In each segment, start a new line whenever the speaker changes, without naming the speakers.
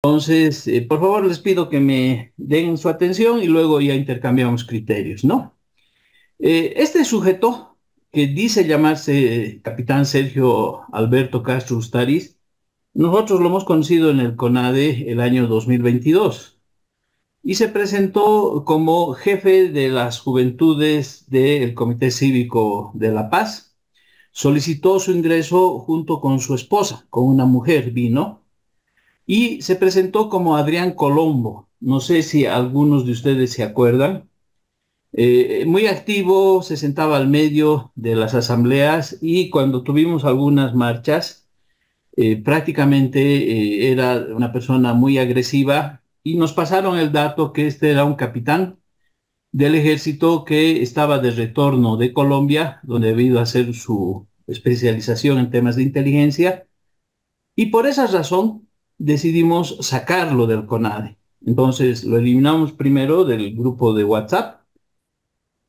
Entonces, por favor, les pido que me den su atención y luego ya intercambiamos criterios, ¿no? Este sujeto, que dice llamarse Capitán Sergio Alberto Castro Ustariz, nosotros lo hemos conocido en el CONADE el año 2022 y se presentó como jefe de las juventudes del Comité Cívico de La Paz. Solicitó su ingreso junto con su esposa, con una mujer vino, y se presentó como Adrián Colombo. No sé si algunos de ustedes se acuerdan. Muy activo, se sentaba al medio de las asambleas y cuando tuvimos algunas marchas, prácticamente era una persona muy agresiva y nos pasaron el dato que este era un capitán del ejército que estaba de retorno de Colombia, donde había ido a hacer su especialización en temas de inteligencia, y por esa razón decidimos sacarlo del CONADE. Entonces lo eliminamos primero del grupo de WhatsApp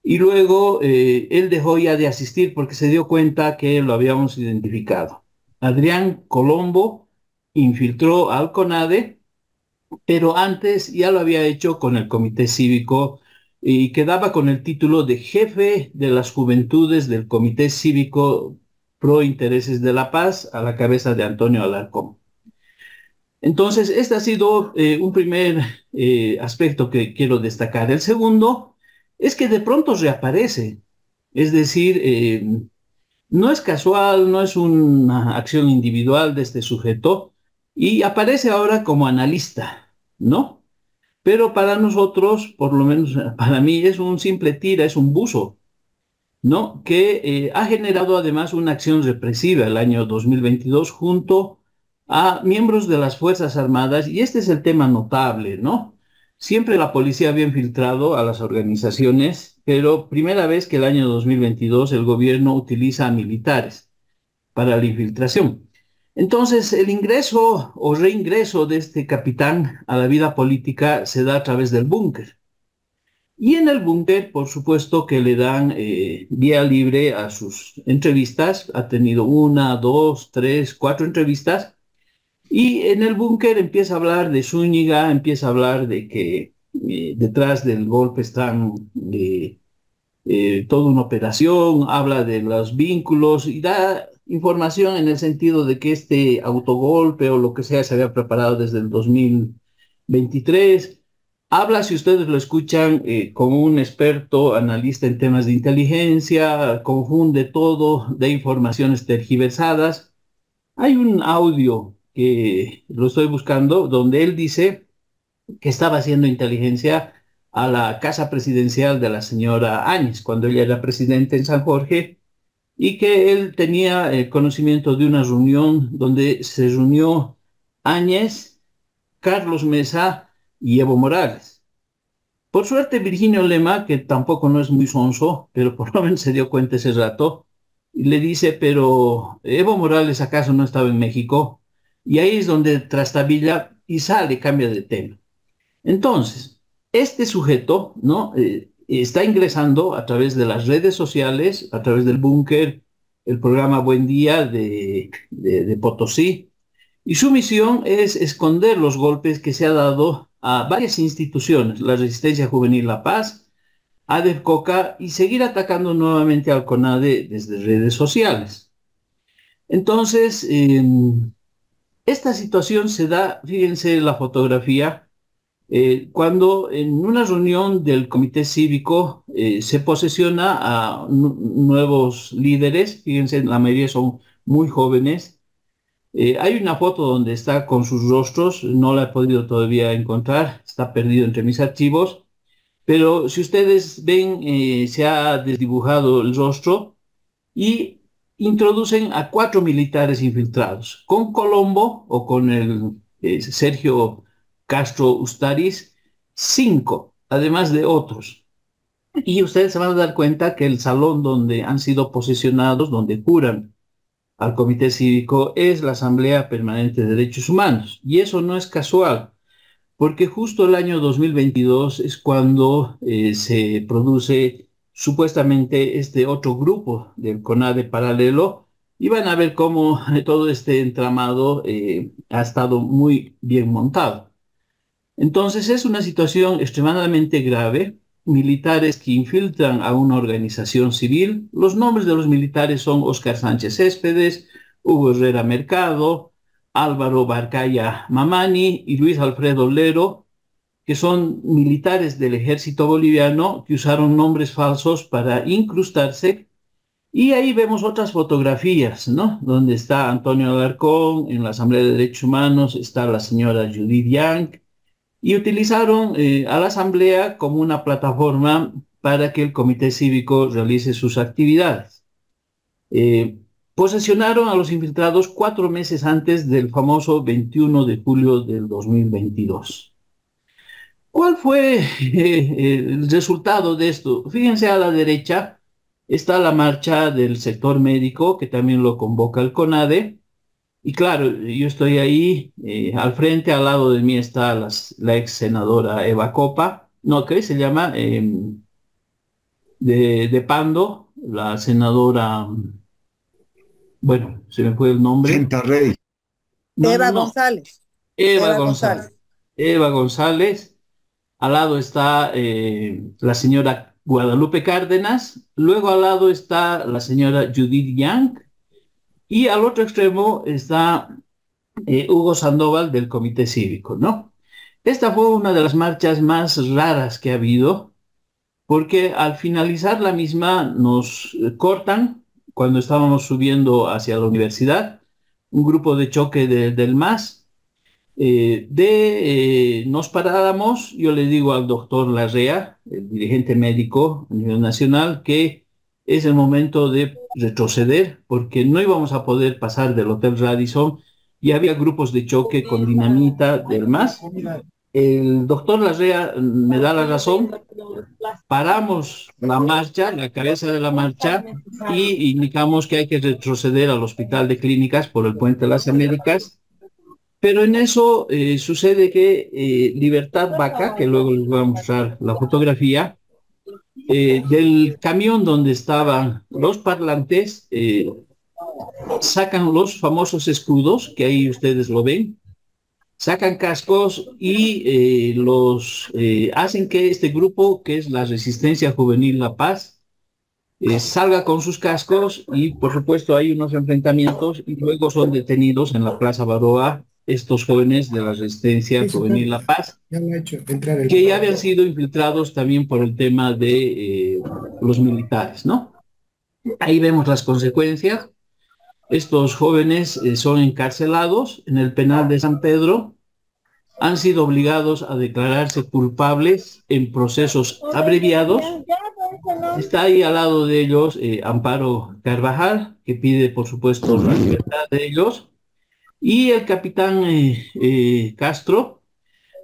y luego él dejó ya de asistir porque se dio cuenta que lo habíamos identificado. Adrián Colombo infiltró al CONADE, pero antes ya lo había hecho con el Comité Cívico y quedaba con el título de jefe de las juventudes del Comité Cívico Pro Intereses de la Paz a la cabeza de Antonio Alarcón. Entonces, este ha sido un primer aspecto que quiero destacar. El segundo es que de pronto reaparece. Es decir, no es casual, no es una acción individual de este sujeto y aparece ahora como analista, ¿no? Pero para nosotros, por lo menos para mí, es un simple tira, es un buzo, ¿no? Que ha generado además una acción represiva el año 2022 junto a miembros de las Fuerzas Armadas, y este es el tema notable, ¿no? Siempre la policía había infiltrado a las organizaciones, pero primera vez que el año 2022 el gobierno utiliza a militares para la infiltración. Entonces, el ingreso o reingreso de este capitán a la vida política se da a través del búnker. Y en el búnker, por supuesto que le dan vía libre a sus entrevistas. Ha tenido una, dos, tres, cuatro entrevistas. Y en el búnker empieza a hablar de Zúñiga, empieza a hablar de que detrás del golpe están toda una operación, habla de los vínculos y da información en el sentido de que este autogolpe o lo que sea se había preparado desde el 2023. Habla, si ustedes lo escuchan, como un experto analista en temas de inteligencia, confunde todo de informaciones tergiversadas. Hay un audio que lo estoy buscando donde él dice que estaba haciendo inteligencia a la casa presidencial de la señora Áñez, cuando ella era presidenta en San Jorge, y que él tenía conocimiento de una reunión donde se reunió Áñez, Carlos Mesa y Evo Morales. Por suerte, Virginio Lema, que tampoco no es muy sonso, pero por lo menos se dio cuenta ese rato, y le dice, pero Evo Morales acaso no estaba en México, y ahí es donde trastabilla y sale, cambia de tema. Entonces, este sujeto, ¿no? Está ingresando a través de las redes sociales, a través del búnker, el programa Buen Día de Potosí, y su misión es esconder los golpes que se ha dado a varias instituciones, la Resistencia Juvenil La Paz, ADEF Coca, y seguir atacando nuevamente al CONADE desde redes sociales. Entonces, esta situación se da, fíjense la fotografía, cuando en una reunión del comité cívico se posesiona a nuevos líderes. Fíjense, la mayoría son muy jóvenes. Hay una foto donde está con sus rostros, no la he podido todavía encontrar, está perdido entre mis archivos, pero si ustedes ven, se ha desdibujado el rostro y introducen a cuatro militares infiltrados, con Colombo o con el Sergio Castro Ustariz, cinco, además de otros. Y ustedes se van a dar cuenta que el salón donde han sido posesionados, donde juran al Comité Cívico, es la Asamblea Permanente de Derechos Humanos. Y eso no es casual, porque justo el año 2022 es cuando se produce supuestamente este otro grupo del CONADE paralelo, y van a ver cómo todo este entramado ha estado muy bien montado. Entonces es una situación extremadamente grave. Militares que infiltran a una organización civil. Los nombres de los militares son Óscar Sánchez Céspedes, Hugo Herrera Mercado, Álvaro Barcaya Mamani y Luis Alfredo Lero, que son militares del ejército boliviano que usaron nombres falsos para incrustarse. Y ahí vemos otras fotografías, ¿no? Donde está Antonio Alarcón, en la Asamblea de Derechos Humanos está la señora Judith Yang, y utilizaron a la Asamblea como una plataforma para que el Comité Cívico realice sus actividades. Eh, Posesionaron a los infiltrados 4 meses antes del famoso 21 de julio del 2022. ¿Cuál fue el resultado de esto? Fíjense, a la derecha está la marcha del sector médico, que también lo convoca el CONADE. Y claro, yo estoy ahí, al frente, al lado de mí está la ex senadora Eva Copa, no, ¿qué se llama? De Pando, la senadora, bueno, se me fue el nombre.
Genta Rey.
No, no,
Eva
no,
González.
Eva
Eva
González.
González.
Eva González, al lado está la señora Guadalupe Cárdenas, luego al lado está la señora Judith Yang, y al otro extremo está Hugo Sandoval del Comité Cívico, ¿no? Esta fue una de las marchas más raras que ha habido, porque al finalizar la misma nos cortan cuando estábamos subiendo hacia la universidad, un grupo de choque del MAS, nos paráramos. Yo le digo al doctor Larrea, el dirigente médico a nivel nacional, que es el momento de retroceder, porque no íbamos a poder pasar del Hotel Radisson y había grupos de choque con dinamita del MAS. El doctor Larrea me da la razón, paramos la marcha, la cabeza de la marcha, y indicamos que hay que retroceder al Hospital de Clínicas por el Puente de las Américas, pero en eso sucede que Libertad Vaca, que luego les voy a mostrar la fotografía, del camión donde estaban los parlantes, sacan los famosos escudos, que ahí ustedes lo ven, sacan cascos y los hacen que este grupo, que es la Resistencia Juvenil La Paz, salga con sus cascos, y por supuesto hay unos enfrentamientos y luego son detenidos en la Plaza Baroa estos jóvenes de la Resistencia Juvenil La Paz, que ya habían sido infiltrados también por el tema de los militares, ¿no? Ahí vemos las consecuencias. Estos jóvenes son encarcelados en el penal de San Pedro, han sido obligados a declararse culpables en procesos abreviados. Está ahí al lado de ellos Amparo Carvajal, que pide, por supuesto, la libertad de ellos. Y el capitán Castro,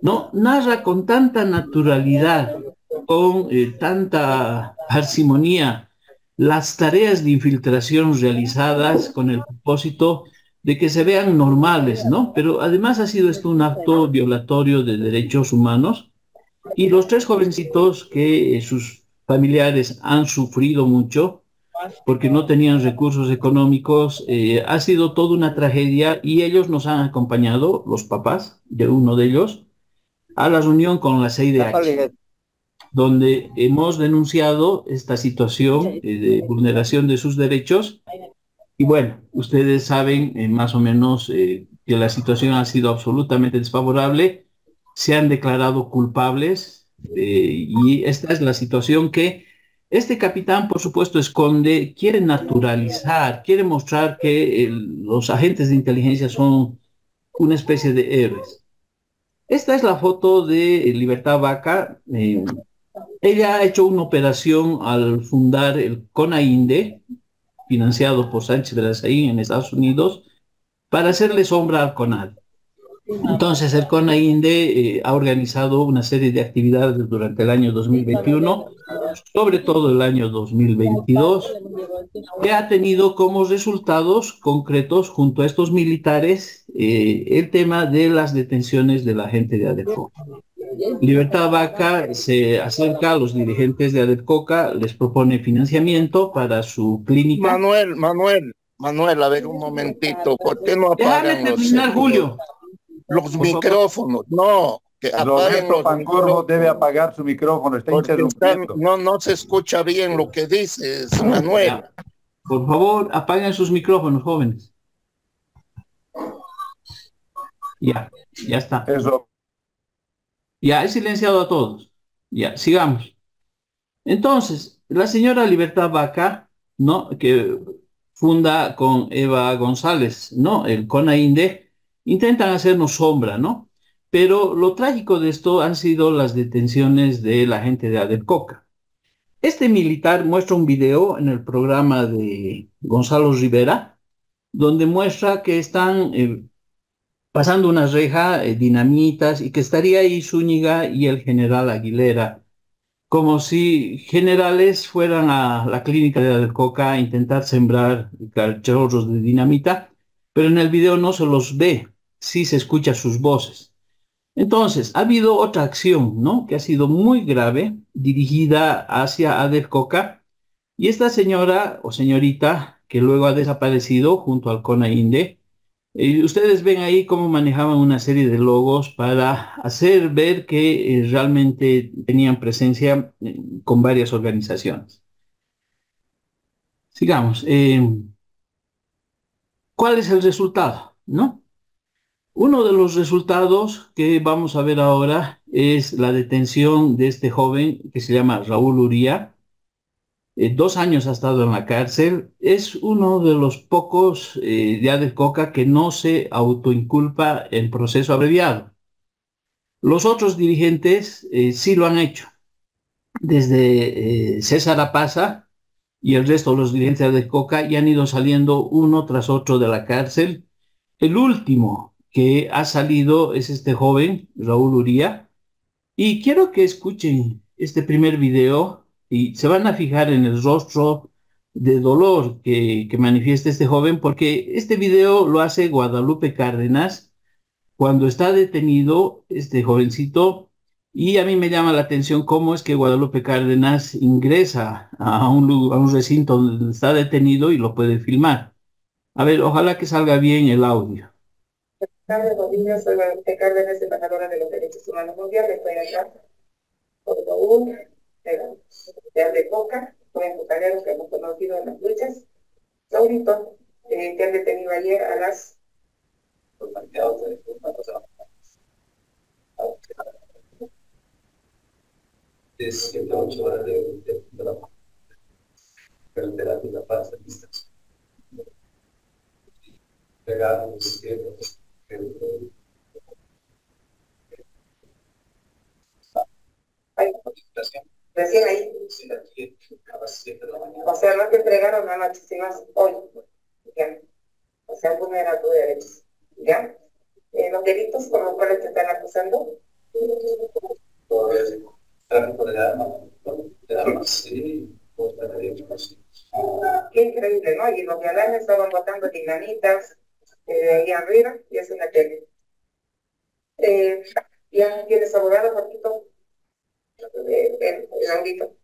¿no? Narra con tanta naturalidad, con tanta parsimonía, las tareas de infiltración realizadas con el propósito de que se vean normales, ¿no? Pero además ha sido esto un acto violatorio de derechos humanos, y los tres jovencitos que sus familiares han sufrido mucho porque no tenían recursos económicos, ha sido toda una tragedia, y ellos nos han acompañado, los papás de uno de ellos, a la reunión con la CIDH, donde hemos denunciado esta situación de vulneración de sus derechos. Y bueno, ustedes saben más o menos que la situación ha sido absolutamente desfavorable, se han declarado culpables, y esta es la situación que este capitán, por supuesto, esconde, quiere naturalizar, quiere mostrar que los agentes de inteligencia son una especie de héroes. Esta es la foto de Libertad Vaca. Ella ha hecho una operación al fundar el CONAINDE, financiado por Sánchez Brazaín en Estados Unidos, para hacerle sombra al CONAD. Entonces, el CONAINDE ha organizado una serie de actividades durante el año 2021, sobre todo el año 2022, que ha tenido como resultados concretos junto a estos militares el tema de las detenciones de la gente de ADEFOCA. Libertad Vaca se acerca a los dirigentes de ADEFOCA, les propone financiamiento para su clínica.
Manuel, Manuel, a ver un momentito, ¿por qué no
Déjame
apagan
terminar, Julio,
los
por favor.
micrófonos? No, que apaguen
Roberto
los
Pancorbo debe
micrófonos,
apagar su micrófono, está
porque
interrumpiendo.
no se escucha bien lo que dices, Manuel.
Ya, por favor, apaguen sus micrófonos, jóvenes. Ya está.
Eso.
Ya he silenciado a todos. Ya, sigamos. Entonces, la señora Libertad Vaca, ¿no? Que funda con Eva González, ¿no? El CONAINDE, intentan hacernos sombra, ¿no? Pero lo trágico de esto han sido las detenciones de la gente de Adelcoca. Este militar muestra un video en el programa de Gonzalo Rivera, donde muestra que están pasando una reja, dinamitas, y que estaría ahí Zúñiga y el general Aguilera, como si generales fueran a la clínica de Adelcoca a intentar sembrar cachorros de dinamita, pero en el video no se los ve, sí se escucha sus voces. Entonces, ha habido otra acción, ¿no? Que ha sido muy grave, dirigida hacia Adelcoca, y esta señora o señorita, que luego ha desaparecido junto al CONAINDE, ustedes ven ahí cómo manejaban una serie de logos para hacer ver que realmente tenían presencia con varias organizaciones. Sigamos. ¿Cuál es el resultado? ¿No? Uno de los resultados que vamos a ver ahora es la detención de este joven que se llama Raúl Uría. 2 años ha estado en la cárcel. Es uno de los pocos de Adelcoca que no se autoinculpa en proceso abreviado. Los otros dirigentes sí lo han hecho, desde César Apaza y el resto de los dirigentes de Coca ya han ido saliendo uno tras otro de la cárcel. El último que ha salido es este joven, Raúl Uría, y quiero que escuchen este primer video y se van a fijar en el rostro de dolor que manifiesta este joven, porque este video lo hace Guadalupe Cárdenas cuando está detenido este jovencito, y a mí me llama la atención cómo es que Guadalupe Cárdenas ingresa a un recinto donde está detenido y lo puede filmar. A ver, ojalá que salga bien el audio.
Bolivia, soy Guadalupe Cárdenas, embajadora de los derechos humanos mundiales. Estoy acá por Raúl, de Adelcoca, jóvenes bucaneros que hemos conocido en las luchas. Saurito, que han detenido ayer a las 8 horas de trabajo. Carretera de La Paz, de distancia. Pegados, recién ahí. O sea, no te entregaron anoche, sino hoy. ¿Ya? O sea, vulnerar tus derechos. ¿Ya? Los delitos por los cuales te están acusando. Tráfico de armas, sí. Qué increíble, ¿no? Y los violanes estaban botando dinamitas ahí arriba, y es una tele. ¿Ya tienes abogado, Jorgito? El audito.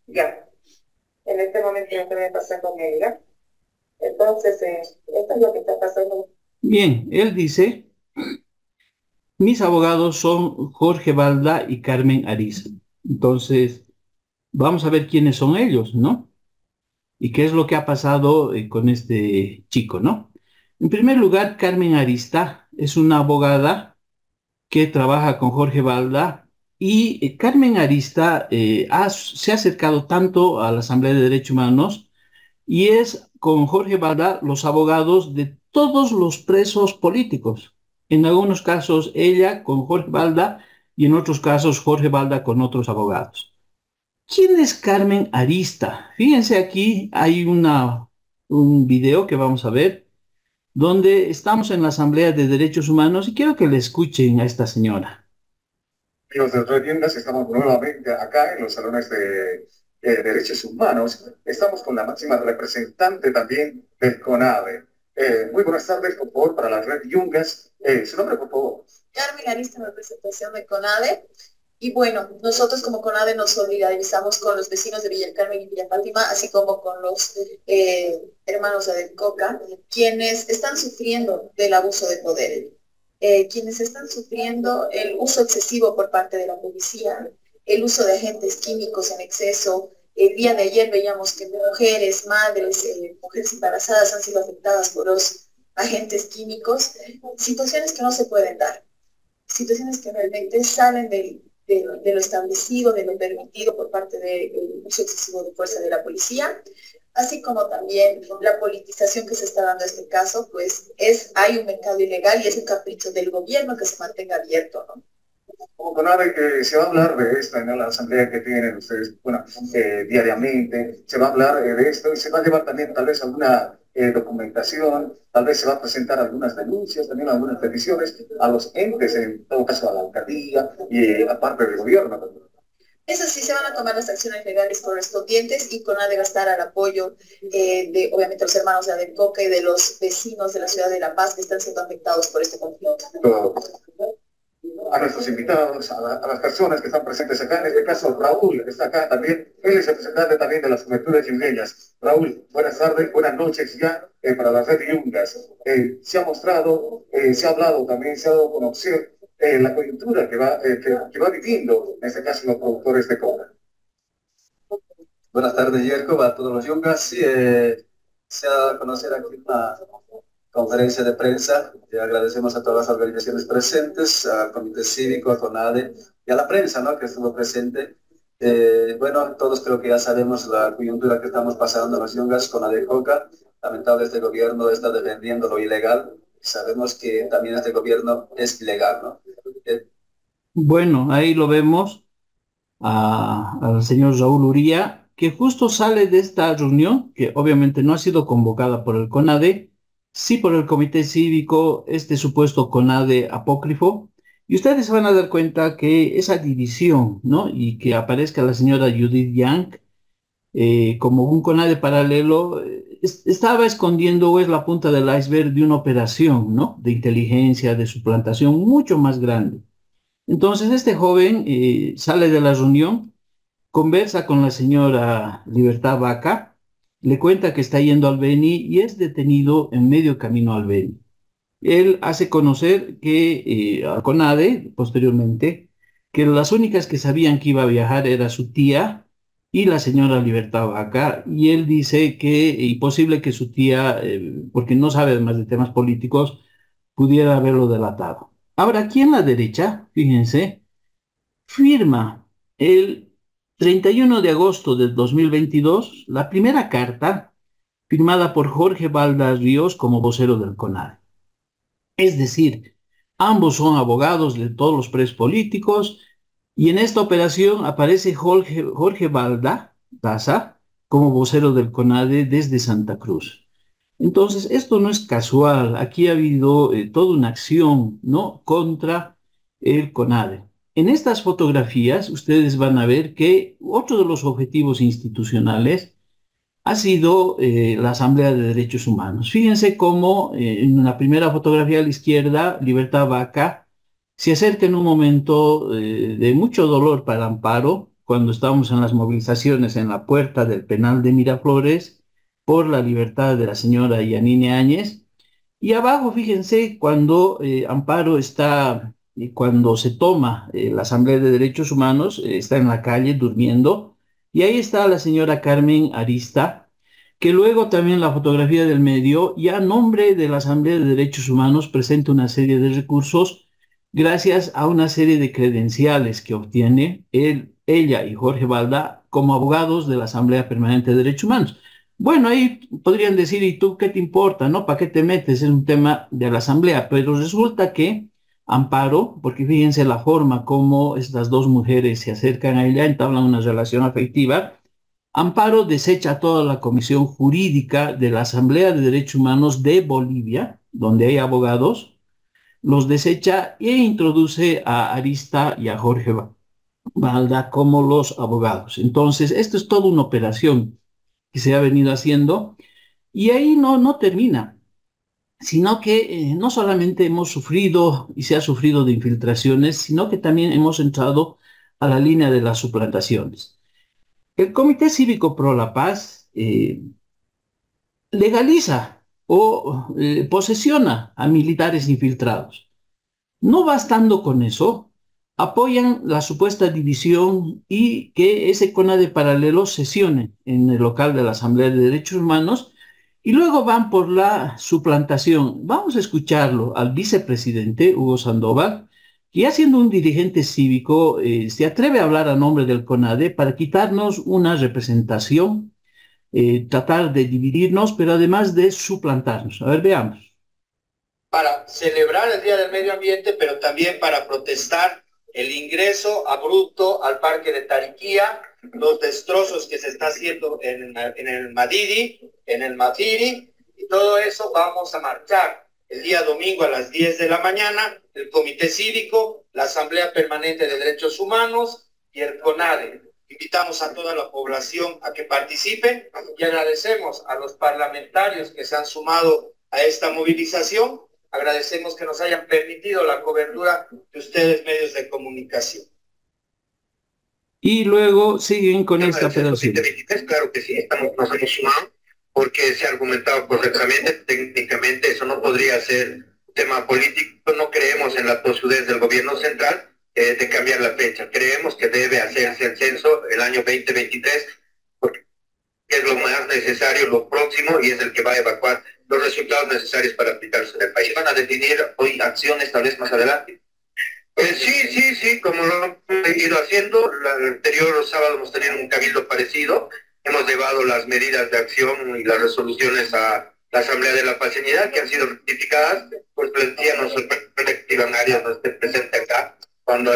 Ya. En este momento no te voy a pasar con él, ¿ya? Entonces, esto es lo que está pasando.
Bien, él dice, mis abogados son Jorge Balda y Carmen Ariza. Entonces, vamos a ver quiénes son ellos, ¿no? Y qué es lo que ha pasado con este chico, ¿no? En primer lugar, Carmen Arista es una abogada que trabaja con Jorge Balda, y Carmen Arista se ha acercado tanto a la Asamblea de Derechos Humanos y es con Jorge Balda los abogados de todos los presos políticos. En algunos casos ella con Jorge Balda y en otros casos Jorge Balda con otros abogados. ¿Quién es Carmen Arista? Fíjense, aquí hay un video que vamos a ver donde estamos en la Asamblea de Derechos Humanos y quiero que le escuchen a esta señora.
Amigos de Red Tiendas, estamos nuevamente acá en los salones de derechos humanos. Estamos con la máxima representante también del CONADE. Muy buenas tardes, por favor, para la red Yungas. Su nombre, por favor.
Carmen Arista, en representación del CONADE.
Y bueno, nosotros como CONADE nos solidarizamos con los vecinos de Villa del Carmen y Villa Fátima, así como con los hermanos de Adelcoca, quienes están sufriendo del abuso de poder, quienes están sufriendo el uso excesivo por parte de la policía, el uso de agentes químicos en exceso. El día de ayer veíamos que mujeres, madres, mujeres embarazadas han sido afectadas por los agentes químicos, situaciones que no se pueden dar, situaciones que realmente salen de lo establecido, de lo permitido por parte del uso excesivo de fuerza de la policía, así como también la politización que se está dando en este caso, pues hay un mercado ilegal y es un capricho del gobierno que se mantenga abierto, ¿no?
Como CONADE, que se va a hablar de esto en la asamblea que tienen ustedes, bueno, diariamente, se va a hablar de esto y se va a llevar también tal vez alguna documentación, tal vez se va a presentar algunas denuncias, también algunas peticiones a los entes, en todo caso a la alcaldía y aparte del gobierno.
Eso sí, se van a tomar las acciones legales correspondientes y CONADE va a estar al apoyo de, obviamente, los hermanos de Adelcoca y de los vecinos de la ciudad de La Paz que están siendo afectados por este conflicto.
A nuestros invitados, a las personas que están presentes acá, en este caso Raúl está acá también, él es representante también de las juventudes yungueñas. Raúl, buenas tardes, buenas noches ya para la red de Yungas. Se ha mostrado, se ha hablado también, se ha dado a conocer la coyuntura que va viviendo, en este caso, los productores de coca.
Buenas tardes, Yerko, a todos los Yungas. Sí, se ha dado a conocer aquí una conferencia de prensa. Agradecemos a todas las organizaciones presentes, al Comité Cívico, a CONADE y a la prensa, ¿no?, que estuvo presente. Bueno, todos creo que ya sabemos la coyuntura que estamos pasando los Yungas con Adelcoca. Lamentable, este gobierno está defendiendo lo ilegal. Sabemos que también este gobierno es ilegal, ¿no?
Bueno, ahí lo vemos al señor Raúl Uría, que justo sale de esta reunión, que obviamente no ha sido convocada por el CONADE, sí por el Comité Cívico, este supuesto CONADE apócrifo, y ustedes se van a dar cuenta que esa división, ¿no?, y que aparezca la señora Judith Yang como un CONADE paralelo, estaba escondiendo o es la punta del iceberg de una operación, ¿no?, de inteligencia, de suplantación mucho más grande. Entonces este joven sale de la reunión, conversa con la señora Libertad Vaca, le cuenta que está yendo al Beni y es detenido en medio camino al Beni. Él hace conocer que a CONADE, posteriormente, que las únicas que sabían que iba a viajar era su tía y la señora Libertad Vaca, y él dice que, y posible que su tía, porque no sabe además de temas políticos, pudiera haberlo delatado. Ahora, aquí en la derecha, fíjense, firma el 31 de agosto del 2022 la primera carta firmada por Jorge Balda Ríos como vocero del CONADE. Es decir, ambos son abogados de todos los presos políticos y en esta operación aparece Jorge Balda Daza como vocero del CONADE desde Santa Cruz. Entonces, esto no es casual. Aquí ha habido toda una acción, ¿no?, contra el CONADE. En estas fotografías, ustedes van a ver que otro de los objetivos institucionales ha sido la Asamblea de Derechos Humanos. Fíjense cómo en la primera fotografía a la izquierda, Libertad Vaca se acerca en un momento de mucho dolor para Amparo, cuando estábamos en las movilizaciones en la puerta del penal de Miraflores, por la libertad de la señora Yanine Áñez. Y abajo, fíjense, cuando Amparo está, cuando se toma la Asamblea de Derechos Humanos, está en la calle durmiendo, y ahí está la señora Carmen Arista, que luego también la fotografía del medio, ya a nombre de la Asamblea de Derechos Humanos, presenta una serie de recursos gracias a una serie de credenciales que obtiene ella y Jorge Balda como abogados de la Asamblea Permanente de Derechos Humanos. Bueno, ahí podrían decir, ¿y tú qué te importa, no? ¿Para qué te metes? Es un tema de la Asamblea. Pero resulta que Amparo, porque fíjense la forma como estas dos mujeres se acercan a ella, entablan una relación afectiva, Amparo desecha toda la comisión jurídica de la Asamblea de Derechos Humanos de Bolivia, donde hay abogados, los desecha e introduce a Arista y a Jorge Balda como los abogados. Entonces, esto es toda una operación que se ha venido haciendo, y ahí no termina, sino que no solamente hemos sufrido y se ha sufrido de infiltraciones, sino que también hemos entrado a la línea de las suplantaciones. El Comité Cívico Pro la Paz legaliza o posesiona a militares infiltrados. No bastando con eso, apoyan la supuesta división y que ese CONADE paralelo sesione en el local de la Asamblea de Derechos Humanos y luego van por la suplantación. Vamos a escucharlo al vicepresidente Hugo Sandoval, que ya siendo un dirigente cívico se atreve a hablar a nombre del CONADE para quitarnos una representación, tratar de dividirnos, pero además de suplantarnos. A ver, veamos.
Para celebrar el Día del Medio Ambiente, pero también para protestar el ingreso abrupto al Parque de Tariquía, los destrozos que se está haciendo en el Madidi, en el Mafiri, y todo eso. Vamos a marchar el día domingo a las 10 de la mañana, el Comité Cívico, la Asamblea Permanente de Derechos Humanos y el CONADE. Invitamos a toda la población a que participe y agradecemos a los parlamentarios que se han sumado a esta movilización. Agradecemos que nos hayan permitido la cobertura de ustedes, medios de comunicación.
Y luego siguen con esta operación.
Claro que sí, nos hemos sumado porque se ha argumentado correctamente, técnicamente eso no podría ser un tema político. No creemos en la tosudez del gobierno central de cambiar la fecha. Creemos que debe hacerse el censo el año 2023 porque es lo más necesario, lo próximo, y es el que va a evacuar los resultados necesarios para aplicarse en el país. Van a definir hoy acciones tal vez más adelante. Sí, como lo hemos ido haciendo, el anterior sábado hemos tenido un cabildo parecido, hemos llevado las medidas de acción y las resoluciones a la Asamblea de la Pacinidad que han sido rectificadas, pues les decía, nos sorprende que Iván Arias no esté presente acá cuando...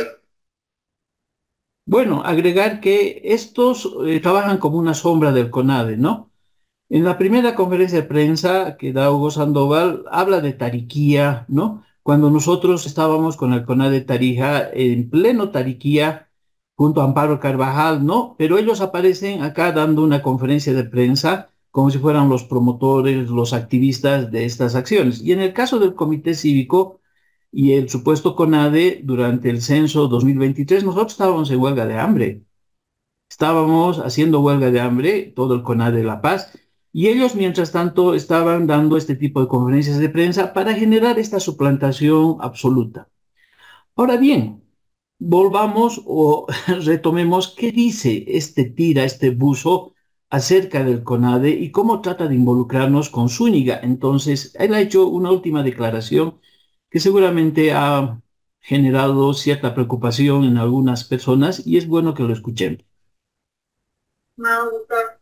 Bueno, agregar que estos trabajan como una sombra del CONADE, ¿no? En la primera conferencia de prensa que da Hugo Sandoval, habla de Tariquía, ¿no? Cuando nosotros estábamos con el CONADE Tarija, en pleno Tariquía, junto a Amparo Carvajal, ¿no? Pero ellos aparecen acá dando una conferencia de prensa como si fueran los promotores, los activistas de estas acciones. Y en el caso del Comité Cívico y el supuesto CONADE, durante el censo 2023, nosotros estábamos en huelga de hambre. Estábamos haciendo huelga de hambre, todo el CONADE de La Paz, y ellos, mientras tanto, estaban dando este tipo de conferencias de prensa para generar esta suplantación absoluta. Ahora bien, volvamos o retomemos qué dice este buzo acerca del CONADE y cómo trata de involucrarnos con Zúñiga. Entonces, él ha hecho una última declaración que seguramente ha generado cierta preocupación en algunas personas y es bueno que lo escuchemos.
Doctor,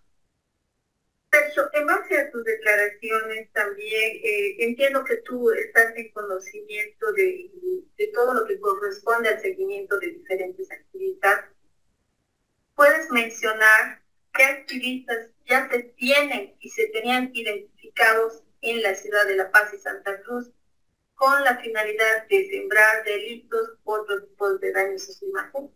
Sergio, en base a tus declaraciones también, entiendo que tú estás en conocimiento de todo lo que corresponde al seguimiento de diferentes activistas. ¿Puedes mencionar qué activistas ya se tienen y se tenían identificados en la ciudad de La Paz y Santa Cruz con la finalidad de sembrar delitos u otros tipos de daños a su imagen?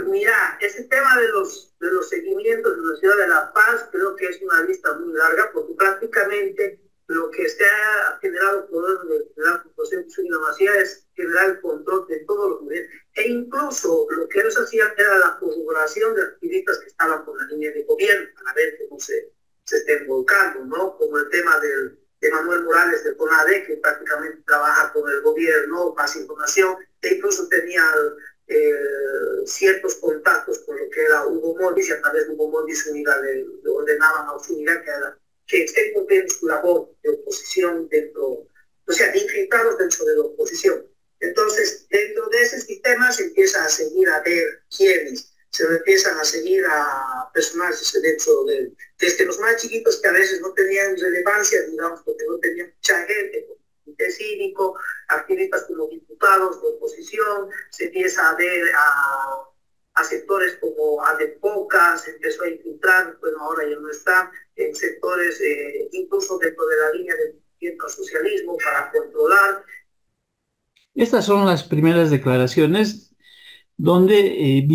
Mira, ese tema de los seguimientos de la ciudad de La Paz creo que es una lista muy larga porque prácticamente lo que se ha generado por el general José Zúñiga Macías es generar el control de todos los niveles e incluso lo que ellos hacían era la corroboración de activistas que estaban con la línea de gobierno para ver cómo se estén volcando, ¿no? Como el tema de Manuel Morales del CONADE, que prácticamente trabaja con el gobierno, más información, e incluso tenía ciertos contactos con lo que era Hugo Mondis, y a través de Hugo Mondis Zúñiga le ordenaban a Zúñiga que estén cumpliendo su labor de oposición dentro, o sea, de infiltrados dentro de la oposición. Entonces, dentro de ese sistema se empieza a seguir a ver quiénes, se empiezan a seguir a personajes dentro desde los más chiquitos que a veces no tenían relevancia, digamos, porque no tenían mucha gente, Comité Cívico, activistas como diputados de oposición, se empieza a ver a sectores como ADEPOCA, se empezó a infiltrar, bueno, ahora ya no está, en sectores incluso dentro de la línea del movimiento al socialismo para controlar.
Estas son las primeras declaraciones donde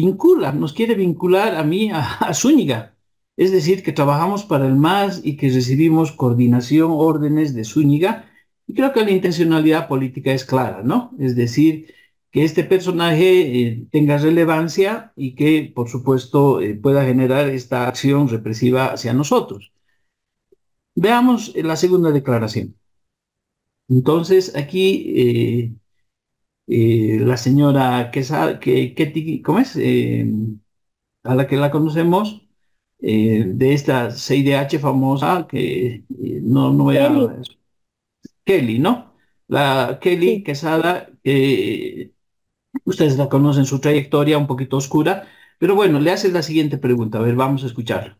nos quiere vincular a mí, a Zúñiga. Es decir, que trabajamos para el MAS y que recibimos coordinación, órdenes de Zúñiga. Y creo que la intencionalidad política es clara, ¿no? Es decir, que este personaje tenga relevancia y que, por supuesto, pueda generar esta acción represiva hacia nosotros. Veamos la segunda declaración. Entonces, aquí la señora Quesada, ¿cómo es? A la que la conocemos, de esta CIDH famosa, que no voy a... Kelly, ¿no? La Kelly
Sí.
Quesada, ustedes la conocen, su trayectoria un poquito oscura, pero bueno, le hace la siguiente pregunta. A ver, vamos a escucharla.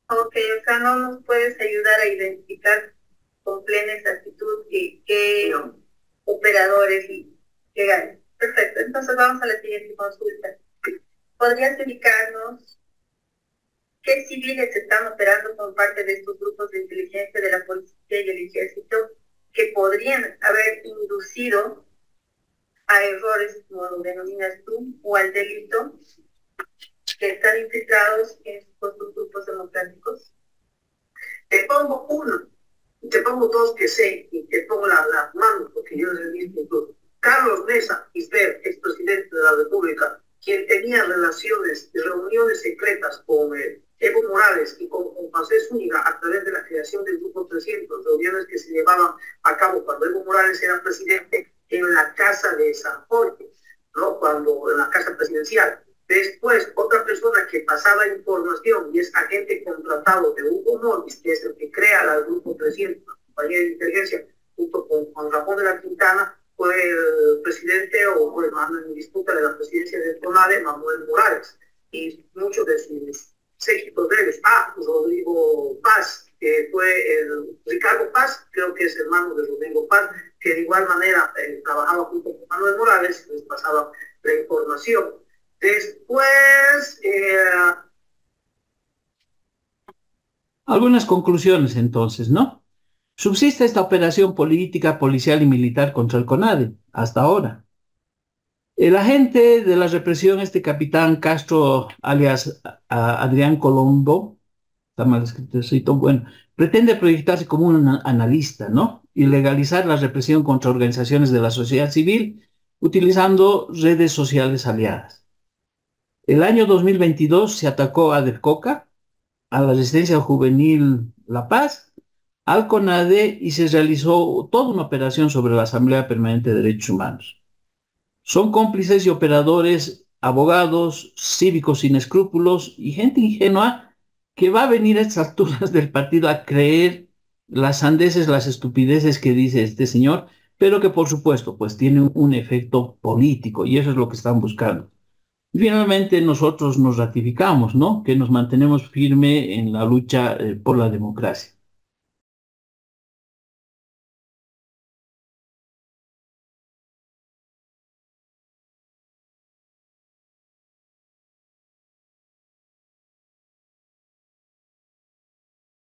Ok, o sea, no nos puedes ayudar a identificar con plena exactitud qué operadores y qué ganan. Perfecto, entonces vamos a la siguiente consulta. ¿Podrías indicarnos qué civiles están operando como parte de estos grupos de inteligencia de la policía y el ejército que podrían haber inducido a errores, como lo denominas tú, o al delito, que están infiltrados en estos grupos democráticos?
Te pongo uno, te pongo dos que sé, y te pongo las manos, porque yo les he visto incluso. Carlos Mesa Isber, expresidente de la República, quien tenía relaciones y reuniones secretas con Evo Morales y con José Zúñiga a través de la creación del Grupo 300, reuniones que se llevaban a cabo cuando Evo Morales era presidente en la casa de San Jorge, ¿no? En la casa presidencial. Después, otra persona que pasaba información y es agente contratado de Hugo Morris, que es el que crea el Grupo 300, la compañía de inteligencia, junto con Juan Ramón de la Quintana, fue el presidente o bueno, en disputa de la presidencia de CONADE, Manuel Morales, y muchos de sus séquitos de ellos. Rodrigo Paz, que fue Ricardo Paz, creo que es hermano de Rodrigo Paz, que de igual manera trabajaba junto con Manuel Morales, les pasaba la información. Después...
Algunas conclusiones entonces, ¿no? Subsiste esta operación política, policial y militar contra el CONADE, hasta ahora. El agente de la represión, este capitán Castro, alias Adrián Colombo, está mal escrito, bueno, pretende proyectarse como un analista, ¿no? Y legalizar la represión contra organizaciones de la sociedad civil utilizando redes sociales aliadas. El año 2022 se atacó a DEFCOCA, a la Resistencia Juvenil La Paz, al CONADE y se realizó toda una operación sobre la Asamblea Permanente de Derechos Humanos. Son cómplices y operadores, abogados, cívicos sin escrúpulos y gente ingenua que va a venir a estas alturas del partido a creer las sandeces, las estupideces que dice este señor, pero que por supuesto pues tiene un efecto político y eso es lo que están buscando. Finalmente nosotros nos ratificamos, ¿no? Que nos mantenemos firme en la lucha por la democracia.